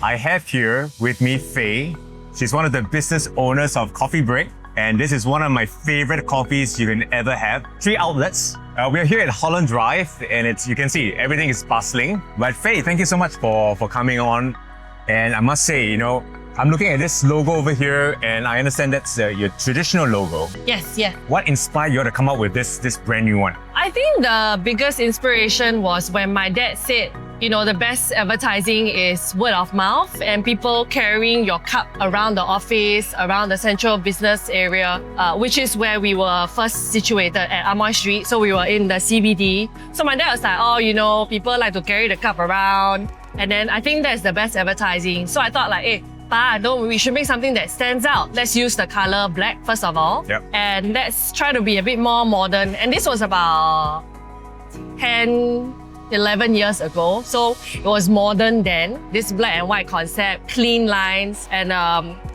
I have here with me Faye. She's one of the business owners of Coffee Break, and this is one of my favorite coffees you can ever have. 3 outlets. We're here at Holland Drive, and you can see everything is bustling. But Faye, thank you so much for coming on. And I must say, I'm looking at this logo over here, and I understand that's your traditional logo. Yes, yeah. What inspired you to come up with this brand new one? I think the biggest inspiration was when my dad said, the best advertising is word of mouth and people carrying your cup around the office, around the central business area, which is where we were first situated at Amoy Street. So we were in the CBD. So my dad was like, people like to carry the cup around. And then I think that's the best advertising. So I thought hey, we should make something that stands out. Let's use the color black first of all. Yep. And let's try to be a bit more modern. And this was about 11 years ago. So it was modern then, this black and white concept, clean lines. And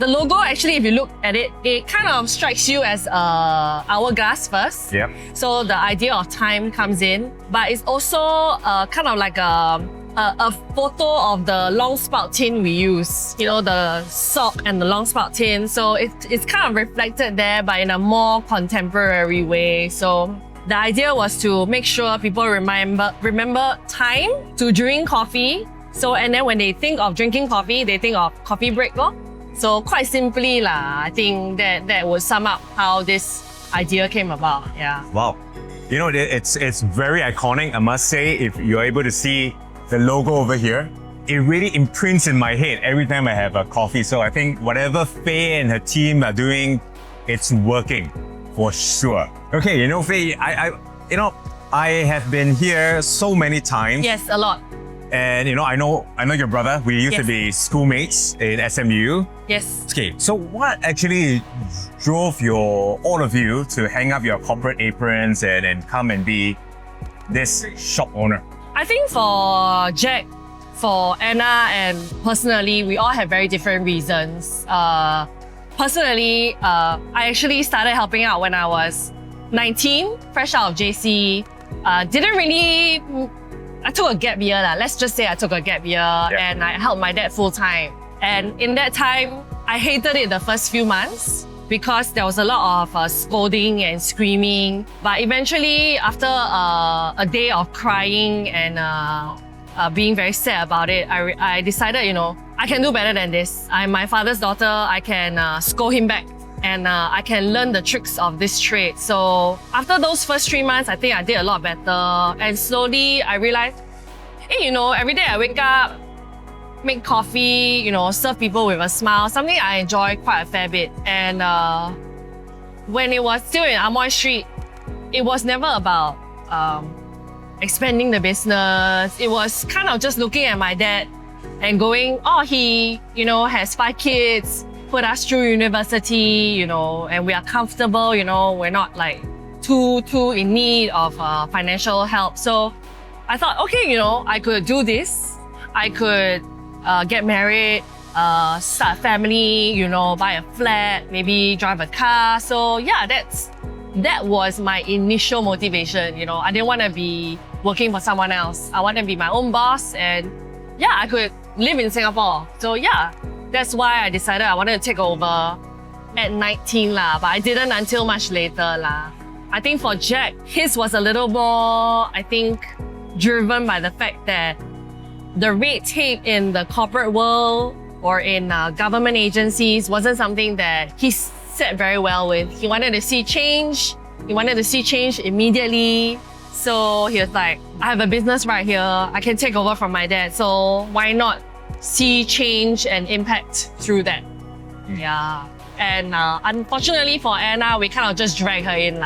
the logo, actually, if you look at it, it kind of strikes you as hourglass first. Yep. So the idea of time comes in, but it's also kind of like a photo of the long spout tin we use, the sock and the long spout tin. So it's kind of reflected there, but in a more contemporary way. So the idea was to make sure people remember time to drink coffee. So, and then when they think of drinking coffee, they think of coffee break. So quite simply, I think that would sum up how this idea came about. Yeah. Wow. It's very iconic, I must say. If you're able to see the logo over here, it really imprints in my head every time I have a coffee. So I think whatever Faye and her team are doing, it's working for sure. Okay, Faye, I have been here so many times. Yes, a lot. And I know your brother. We used to be schoolmates in SMU. Yes. Okay, so what actually drove all of you to hang up your corporate aprons and come and be this shop owner? I think for Jack, for Anna, and personally, we all have very different reasons. Personally, I actually started helping out when I was 19, fresh out of JC. I took a gap year. Let's just say I took a gap year and I helped my dad full time. And in that time, I hated it the first few months because there was a lot of scolding and screaming. But eventually, after a day of crying and being very sad about it, I decided, I can do better than this. I'm my father's daughter. I can scold him back and I can learn the tricks of this trade. So after those first 3 months, I think I did a lot better. And slowly I realized, hey, every day I wake up, make coffee, serve people with a smile, something I enjoy quite a fair bit. And when it was still in Amoy Street, it was never about expanding the business. It was kind of just looking at my dad and going, he, has 5 kids, put us through university, and we are comfortable, we're not like too in need of financial help. So I thought, okay, I could do this. I could get married, start a family, buy a flat, maybe drive a car. So yeah, that was my initial motivation. I didn't want to be working for someone else. I want to be my own boss, and yeah, I could live in Singapore. So yeah, that's why I decided I wanted to take over at 19 but I didn't until much later I think for Jack, his was a little more, I think, driven by the fact that the red tape in the corporate world or in government agencies wasn't something that he sat very well with. He wanted to see change. He wanted to see change immediately. So he was like, I have a business right here. I can take over from my dad. So why not see change and impact through that? Yeah. And unfortunately for Anna, we kind of just dragged her in.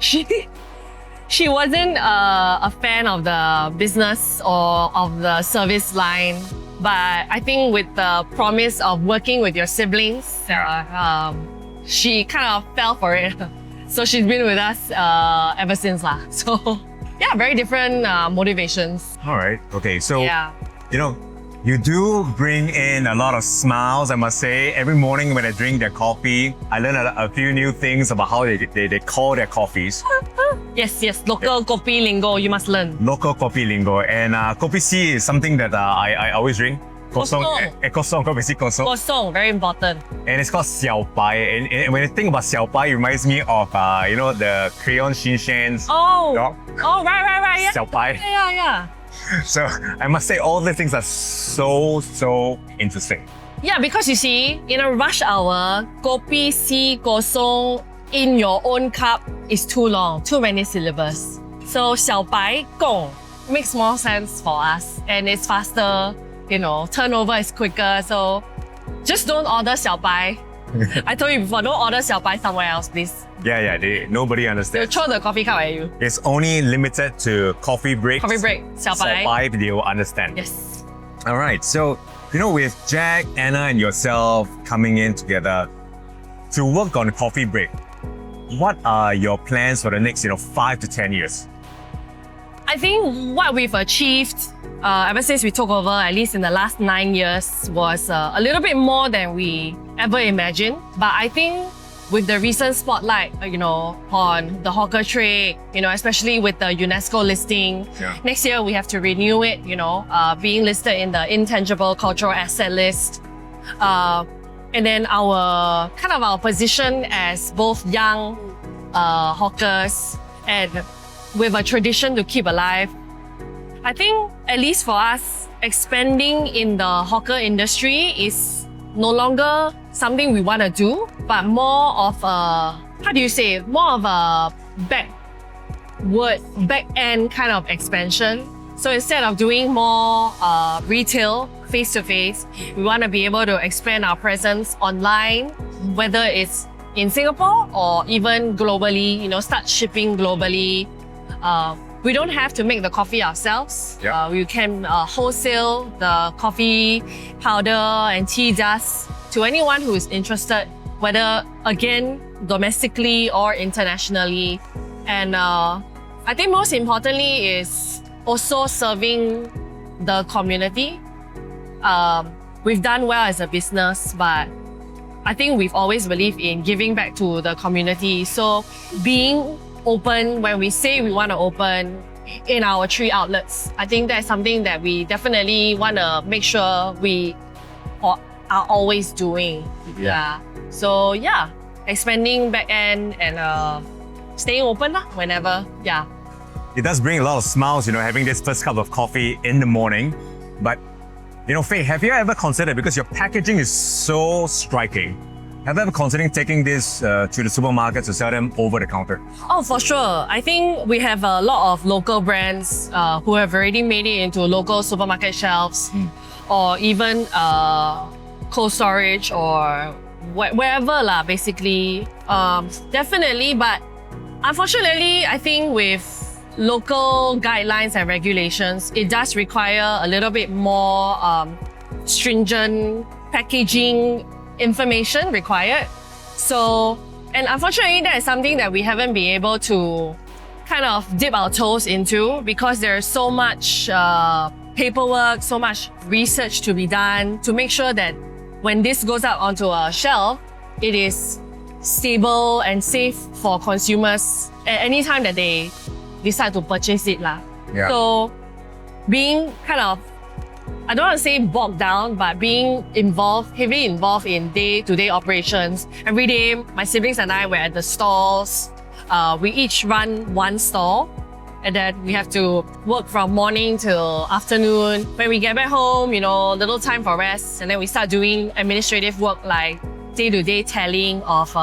She wasn't a fan of the business or of the service line. But I think with the promise of working with your siblings, she kind of fell for it. So she's been with us ever since. So yeah, very different motivations. All right. Okay. So, you do bring in a lot of smiles, I must say. Every morning when I drink their coffee, I learn a few new things about how they call their coffees. Yes, local kopi lingo, you must learn. Local kopi lingo. And kopi C is something that I always drink. Kosong, obviously kosong. Kosong, very important. And it's called xiao bai. And when you think about xiao bai, it reminds me of the crayon Shin-Chan's dog. Oh, right, yeah. Xiao bai. Yeah. So I must say all these things are so interesting. Yeah, because you see, in a rush hour, kopi, si, kosong in your own cup is too long, too many syllables. So xiao bai gong makes more sense for us and it's faster, turnover is quicker. So just don't order xiao bai. I told you before, don't order xiao bai somewhere else, please. Yeah, nobody They'll understands. throw the coffee cup at you. It's only limited to coffee breaks. Coffee break, xiao bai. Xiao bai, they will understand. Yes. All right, so with Jack, Anna, and yourself coming in together to work on coffee break, what are your plans for the next 5 to 10 years? I think what we've achieved ever since we took over, at least in the last 9 years, was a little bit more than we ever imagined. But I think with the recent spotlight, on the hawker trade, especially with the UNESCO listing, next year we have to renew it, being listed in the intangible cultural asset list. And then our position as both young hawkers and with a tradition to keep alive. I think, at least for us, expanding in the hawker industry is no longer something we want to do, but more of a, more of a back-end kind of expansion. So instead of doing more retail, face-to-face, we want to be able to expand our presence online, whether it's in Singapore or even globally, start shipping globally. We don't have to make the coffee ourselves. Yeah. We can wholesale the coffee powder and tea dust to anyone who is interested, whether, again, domestically or internationally. And I think most importantly is also serving the community. We've done well as a business, but I think we've always believed in giving back to the community. So being open when we say we want to open in our 3 outlets, I think that's something that we definitely want to make sure we are always doing. Yeah. So expanding back end and staying open whenever. Yeah. It does bring a lot of smiles, having this first cup of coffee in the morning. But, Faye, have you ever considered, because your packaging is so striking, have you ever considered taking this to the supermarket to sell them over the counter? Oh, for sure. I think we have a lot of local brands who have already made it into local supermarket shelves or even cold storage or wherever basically. Definitely, but unfortunately, I think with local guidelines and regulations, it does require a little bit more stringent packaging information required. So, and unfortunately, that is something that we haven't been able to kind of dip our toes into because there's so much paperwork, so much research to be done to make sure that when this goes out onto a shelf, it is stable and safe for consumers at any time that they decide to purchase it. Yeah. So being kind of, I don't want to say bogged down, but being heavily involved in day-to-day operations. Every day, my siblings and I were at the stalls. We each run one stall, and then we have to work from morning till afternoon. When we get back home, little time for rest, and then we start doing administrative work like day-to-day tallying of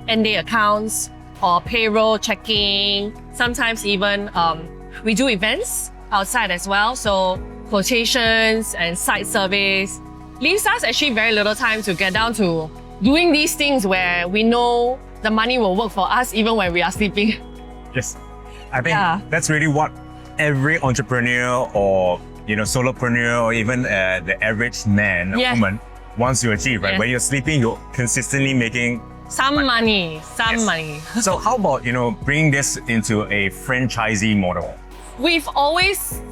end-day accounts or payroll checking. Sometimes even we do events outside as well. So quotations and site surveys leaves us actually very little time to get down to doing these things where we know the money will work for us even when we are sleeping. Yes. I think that's really what every entrepreneur or solopreneur or even the average man or woman wants to achieve, right? When you're sleeping, you're consistently making some money. So how about, bringing this into a franchisee model? We've always,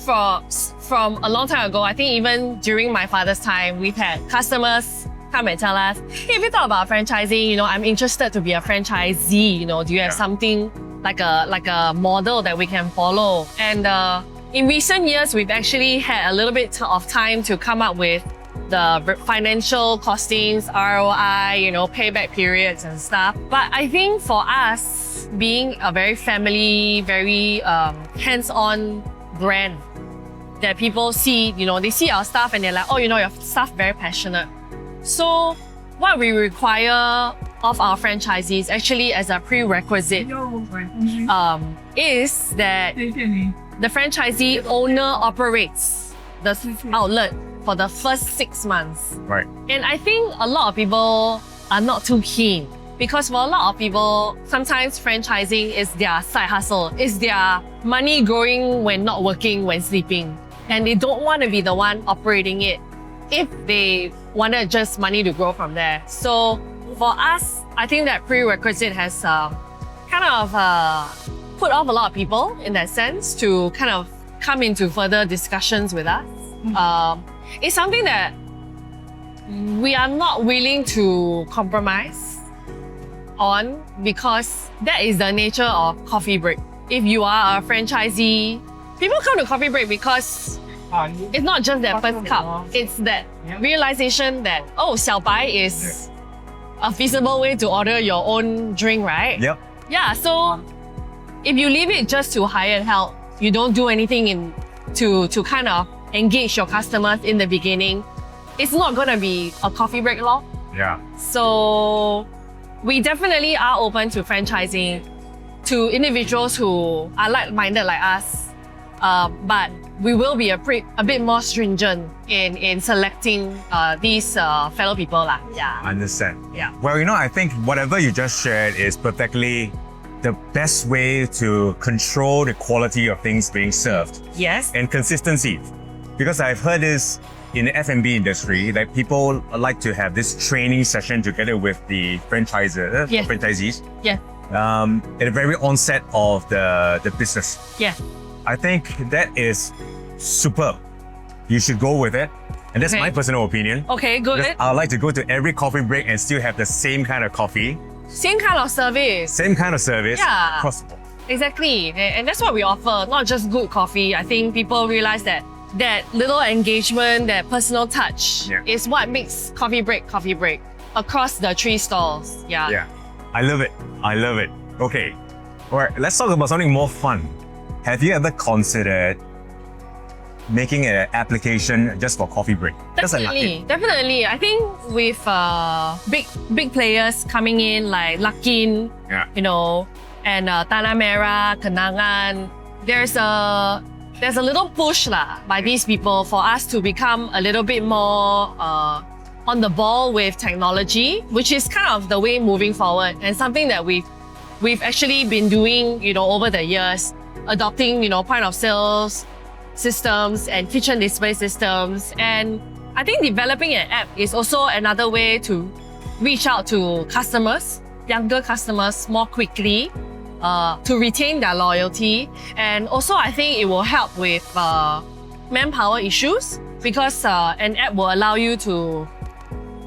from a long time ago, I think even during my father's time, we've had customers come and tell us, hey, if you thought about franchising, I'm interested to be a franchisee, do you have something like a model that we can follow? And in recent years, we've actually had a little bit of time to come up with the financial costings, ROI, payback periods and stuff. But I think for us, being a very family, very hands-on brand that people see, they see our staff and they're like, oh, your staff very passionate. So what we require of our franchisees actually as a prerequisite is that the franchisee owner operates the outlet for the first 6 months. Right. And I think a lot of people are not too keen because for a lot of people, sometimes franchising is their side hustle, is their money growing when not working, when sleeping. And they don't want to be the one operating it if they wanted just money to grow from there. So for us, I think that prerequisite has kind of put off a lot of people in that sense to kind of come into further discussions with us. It's something that we are not willing to compromise on because that is the nature of Coffee Break. If you are a franchisee, people come to Coffee Break because it's not just that first cup, it's that realization that, oh, 小白 is a feasible way to order your own drink, right? Yep. Yeah, so if you leave it just to hired help, you don't do anything to kind of engage your customers in the beginning, it's not gonna be a Coffee Break law. Yeah. So we definitely are open to franchising to individuals who are like-minded like us, but we will be a bit more stringent in selecting these fellow people. Yeah. Understand. Yeah. Well, I think whatever you just shared is perfectly the best way to control the quality of things being served. Yes. And consistency. Because I've heard this in the F&B industry, that people like to have this training session together with the franchisees. Yeah. At the very onset of the business. Yeah. I think that is superb. You should go with it. And that's Okay. my personal opinion. Okay, good. Because I'd like to go to every coffee break and still have the same kind of coffee, Same kind of service. same kind of service Yeah. across the board. Exactly. And that's what we offer, not just good coffee. I think people realize that little engagement, that personal touch is what makes Coffee Break across the 3 stalls. Yeah. Yeah. I love it. I love it. Okay. All right, let's talk about something more fun. Have you ever considered making an application just for Coffee Break? Just a lucky. Definitely. I think with big players coming in like Lakin, and Tanah Merah, Kenangan, there's a little push by these people for us to become a little bit more on the ball with technology, which is kind of the way moving forward and something that we've actually been doing, over the years, adopting, point of sales systems and kitchen display systems. And I think developing an app is also another way to reach out to customers, younger customers more quickly, to retain their loyalty. And also I think it will help with manpower issues because an app will allow you to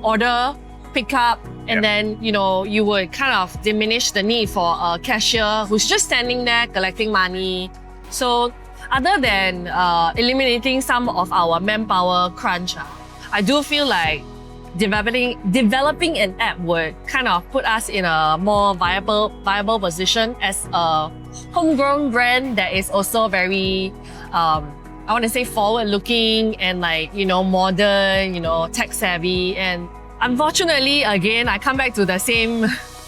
order, pick up, and then, you would kind of diminish the need for a cashier who's just standing there collecting money. So other than eliminating some of our manpower crunch, I do feel like developing an app would kind of put us in a more viable position as a homegrown brand that is also very, I want to say forward-looking and modern, tech savvy. And unfortunately, again, I come back to the same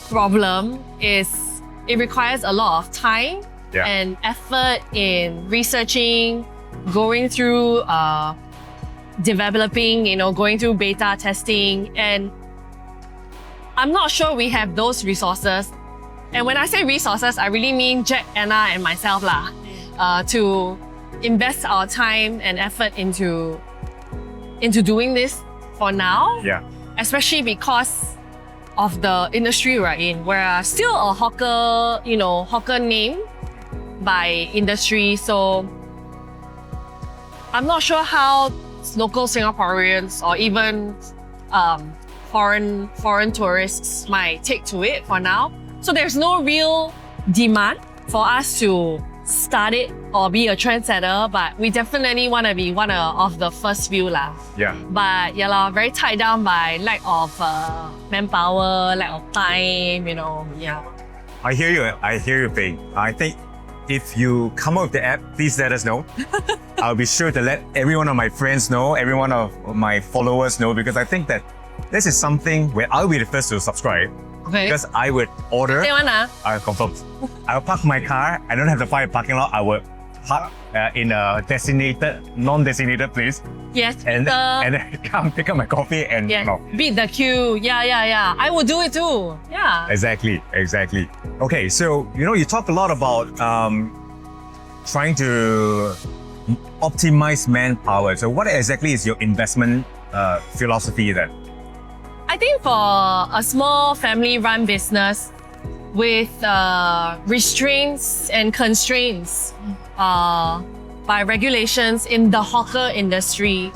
problem is it requires a lot of time and effort in researching, going through developing, going through beta testing. And I'm not sure we have those resources. And when I say resources, I really mean Jack, Anna, and myself to invest our time and effort into doing this for now. Yeah. Especially because of the industry we're in. We're still a hawker name by industry. So I'm not sure how local Singaporeans or even foreign tourists might take to it for now. So there's no real demand for us to start it or be a trendsetter, but we definitely want to be one of the first few lah. Yeah. But yeah, lah, very tied down by lack of manpower, lack of time, yeah. I hear you, Faye. I think if you come up with the app, please let us know. I'll be sure to let every one of my friends know, every one of my followers know, because I think that this is something where I'll be the first to subscribe. Okay. Because I would order. Say one, I confirm. I'll park my car. I don't have to find a parking lot. I would park in a non-designated place. Yes. And then come pick up my coffee and beat the queue. Yeah. I would do it too. Yeah. Exactly. Okay, so you talk a lot about trying to optimize manpower. So what exactly is your investment philosophy then? I think for a small family-run business with restraints and constraints by regulations in the hawker industry,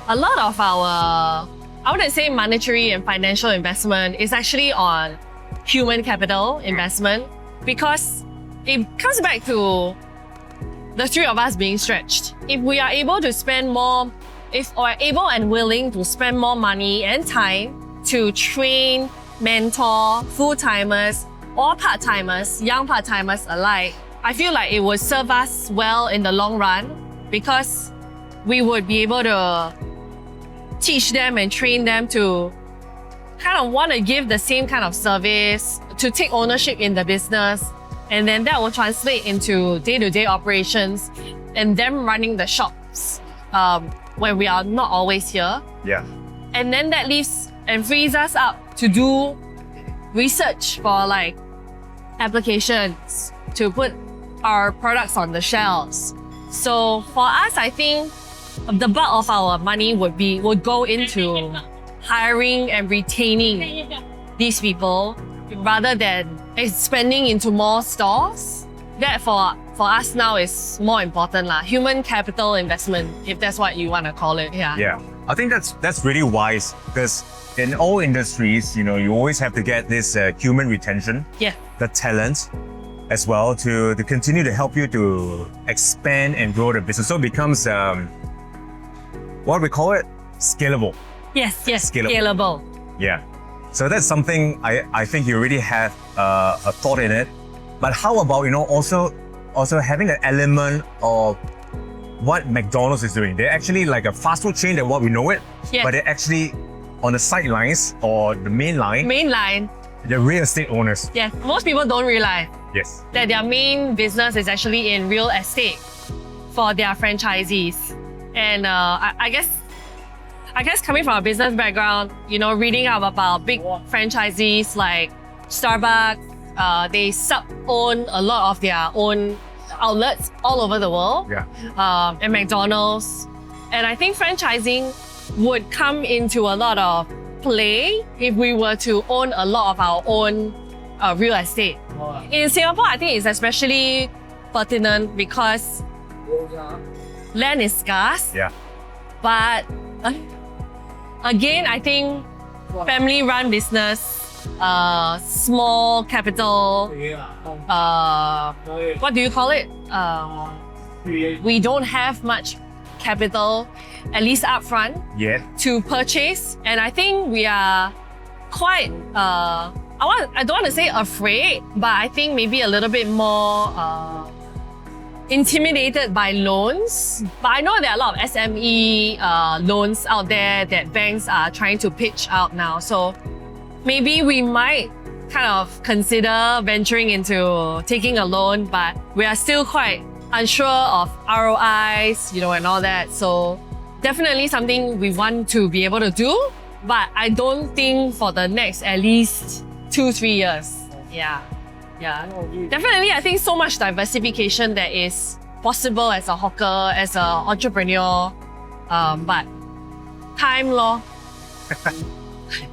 a lot of our, I wouldn't say monetary and financial investment is actually on human capital investment, because it comes back to the three of us being stretched. If we are able to spend more, if we're able and willing to spend more money and time to train, mentor full-timers or part-timers, young part-timers alike, I feel like it would serve us well in the long run, because we would be able to teach them and train them to kind of want to give the same kind of service, to take ownership in the business, and then that will translate into day-to-day operations and them running the shops when we are not always here. Yeah. And then that leaves and frees us up to do research for like applications, to put our products on the shelves. So for us, I think the bulk of our money would go into hiring and retaining these people rather than expanding into more stores. That for us now is more important lah. Human capital investment, if that's what you want to call it. Yeah. I think that's really wise, because in all industries, you always have to get this human retention, the talent as well, to continue to help you to expand and grow the business. So it becomes, what we call it, scalable. Yes, scalable. Yeah. So that's something I think you already have a thought in it. But how about, also having an element of what McDonald's is doing? They're actually like a fast food chain than what we know it, but they're actually on the sidelines or the main line. They're real estate owners. Yeah, most people don't realize that their main business is actually in real estate for their franchisees. And I guess coming from a business background, reading up about big franchisees like Starbucks, they sub-own a lot of their own outlets all over the world. And McDonald's. And I think franchising would come into a lot of play if we were to own a lot of our own real estate. In Singapore, I think it's especially pertinent because land is scarce. But again, I think family-run business, small capital, what do you call it? We don't have much capital, at least upfront, to purchase. And I think we are quite, I don't want to say afraid, but I think maybe a little bit more intimidated by loans. But I know there are a lot of SME loans out there that banks are trying to pitch out now. So maybe we might kind of consider venturing into taking a loan, but we are still quite unsure of ROIs, and all that. So definitely something we want to be able to do, but I don't think for the next at least 2-3 years. Yeah. Definitely, I think so much diversification that is possible as a hawker, as an entrepreneur, but time lor.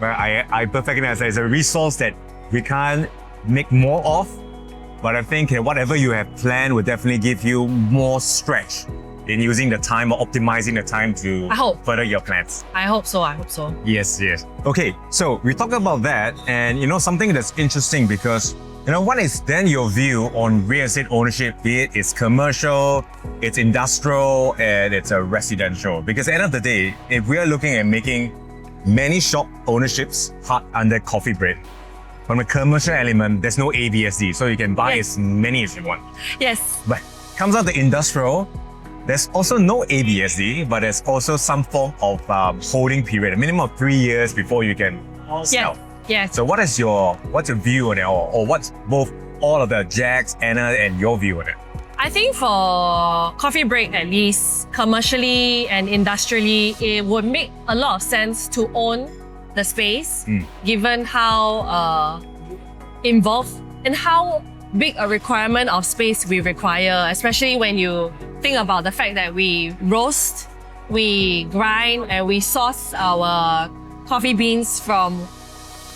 Well, I perfectly understand. It's a resource that we can't make more of, but I think whatever you have planned will definitely give you more stretch in using the time or optimizing the time to further your plans. I hope so. Yes. Okay, so we talked about that, and something that's interesting, because What is then your view on real estate ownership, be it it's commercial, it's industrial, and it's a residential? Because at the end of the day, if we are looking at making many shop ownerships hard under coffee break, from a commercial element, there's no ABSD, so you can buy as many as you want. Yes. But comes out the industrial, there's also no ABSD, but there's also some form of holding period, a minimum of 3 years before you can sell. Yes. So what's your view on it, or what's both all of the Jack's, Anna, and your view on it? I think for coffee break, at least commercially and industrially, it would make a lot of sense to own the space, given how involved and how big a requirement of space we require, especially when you think about the fact that we roast, we grind, and we source our coffee beans from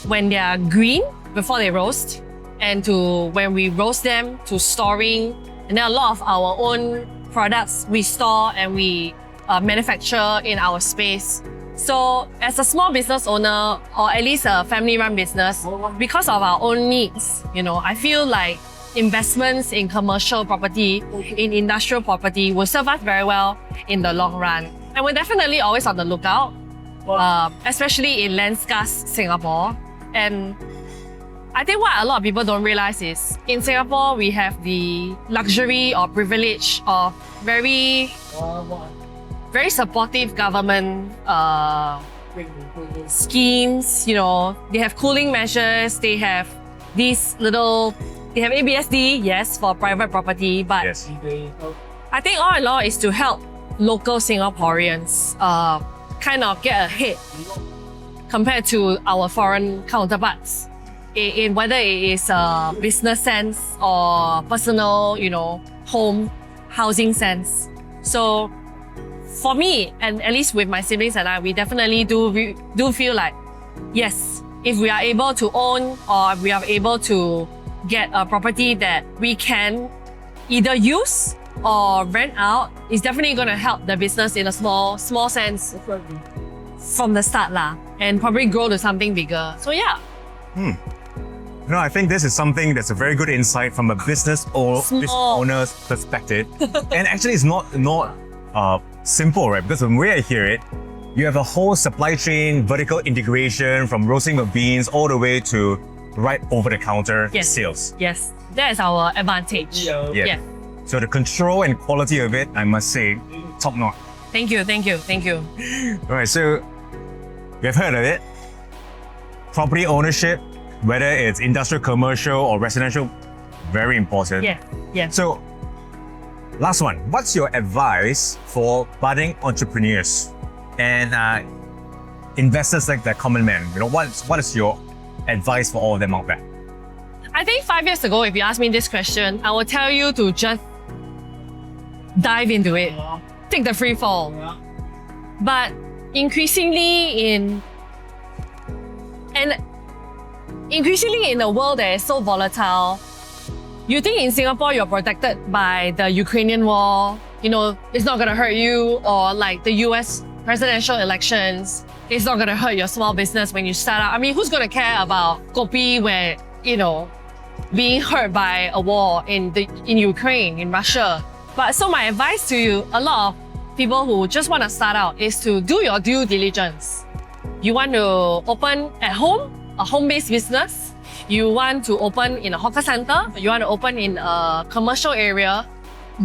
when they are green before they roast, and to when we roast them, to storing. And then a lot of our own products we store and we manufacture in our space. So as a small business owner, or at least a family-run business, because of our own needs, I feel like investments in commercial property, in industrial property will serve us very well in the long run. And we're definitely always on the lookout, especially in land-scarce Singapore. And I think what a lot of people don't realize is in Singapore, we have the luxury or privilege of very supportive government schemes. They have cooling measures, they have ABSD, yes, for private property, but Yes. I think all in all is to help local Singaporeans kind of get ahead compared to our foreign counterparts, in whether it is a business sense or personal, home housing sense. So for me, and at least with my siblings and I, we definitely do feel like, yes, if we are able to own or we are able to get a property that we can either use or rent out, it's definitely going to help the business in a small sense from the start and probably grow to something bigger. So yeah. I think this is something that's a very good insight from a business owner's perspective. And actually it's not simple, right? Because when I hear it, you have a whole supply chain, vertical integration from roasting the beans all the way to right over-the-counter sales. Yes, that is our advantage. Yeah. So the control and quality of it, I must say, top-notch. Thank you. All right, so we've heard of it. Property ownership, whether it's industrial, commercial, or residential, very important. Yeah. So, last one. What's your advice for budding entrepreneurs and investors like the common man? What is your advice for all of them out there? I think 5 years ago, if you asked me this question, I would tell you to just dive into it. Take the free fall. But increasingly in a world that is so volatile, you think in Singapore you're protected by the Ukrainian war, it's not gonna hurt you, or like the US presidential elections, it's not gonna hurt your small business when you start out. I mean, who's gonna care about kopi where, being hurt by a war in Ukraine, in Russia? But so my advice to you, a lot of people who just want to start out, is to do your due diligence. You want to open at home, a home-based business. You want to open in a hawker center. You want to open in a commercial area.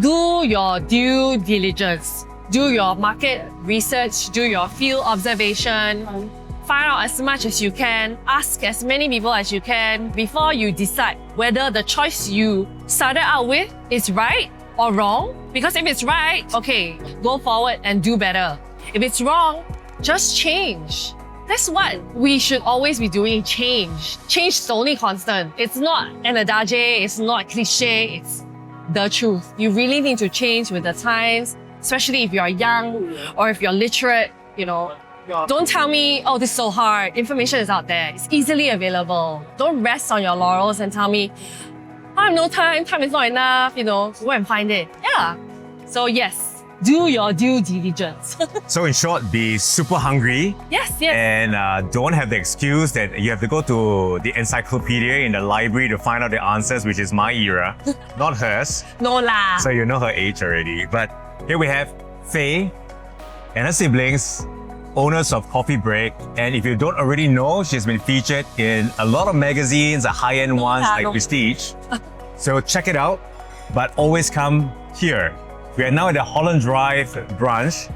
Do your due diligence. Do your market research. Do your field observation. Find out as much as you can. Ask as many people as you can before you decide whether the choice you started out with is right or wrong. Because if it's right, okay, go forward and do better. If it's wrong, just change. That's what we should always be doing, change. Change is the only constant. It's not an adage, it's not cliche, it's the truth. You really need to change with the times, especially if you're young or if you're literate, Don't tell me, oh, this is so hard. Information is out there. It's easily available. Don't rest on your laurels and tell me, I have no time, time is not enough, go and find it. Yeah. So yes, do your due diligence. So in short, be super hungry yes. and don't have the excuse that you have to go to the encyclopedia in the library to find out the answers, which is my era, not hers. No lah. So you know her age already. But here we have Faye and her siblings, owners of Coffee Break. And if you don't already know, she's been featured in a lot of magazines, the high-end ones like Prestige. So check it out, but always come here. We are now at the Holland Drive branch.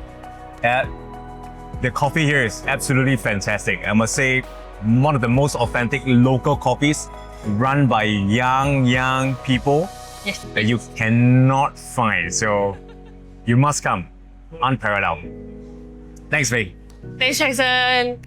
The coffee here is absolutely fantastic. I must say, one of the most authentic local coffees run by young people that you cannot find. So you must come. Unparalleled. Thanks, Faye. Thanks, Jackson.